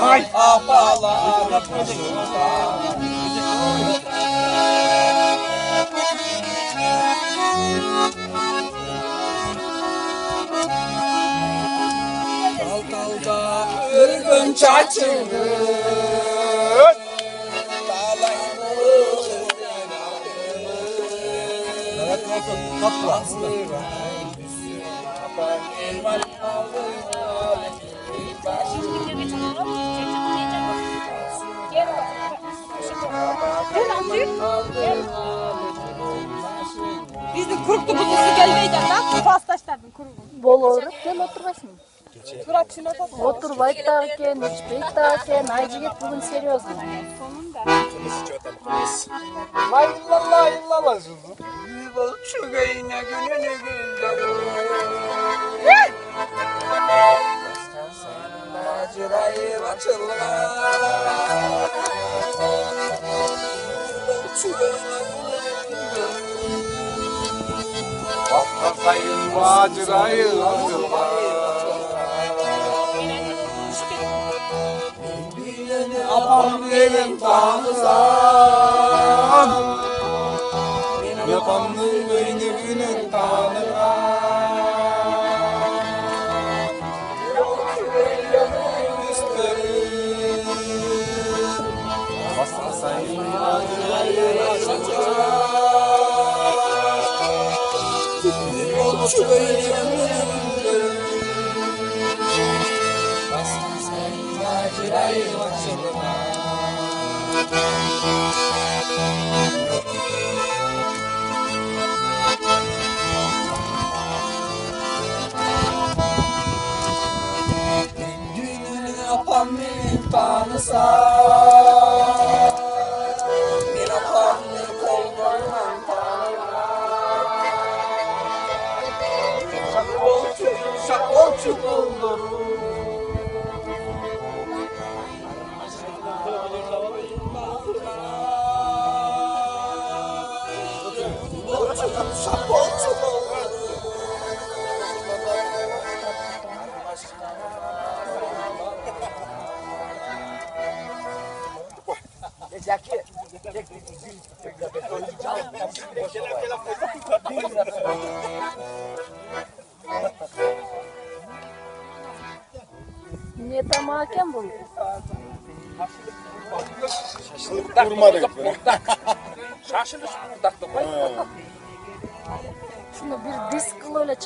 Ay apalar. Dalda ürgün çaçılır. Bizni kuruktu buzusu gelmeydi lan. Pastaşlardan kuruğu. Bol olur. Gel oturmasın. Turak şuna bak. Otur baytakken, içbeytakken, aycıget bugün seriyoruz. Sonunda. Vay illallah illallah. Yuvak çögeğine gününü güldür. Macirayı açılır. Atlasayın macirayı açılır. Apam benim tanrısam. Yapamlı gönlümün tanrısam. Basmasayın macirayı açılır. Yolcu gönlümün basmasayın macirayı açılır. Düğününü yapan benim tanrısam. Bir apanlı kol koyman tanrım. Şakolçu buldum. Şakolçu buldum. Niye tam hakem bu? Durmadık. Şaşılış budak da koy. Şunu bir disk öyle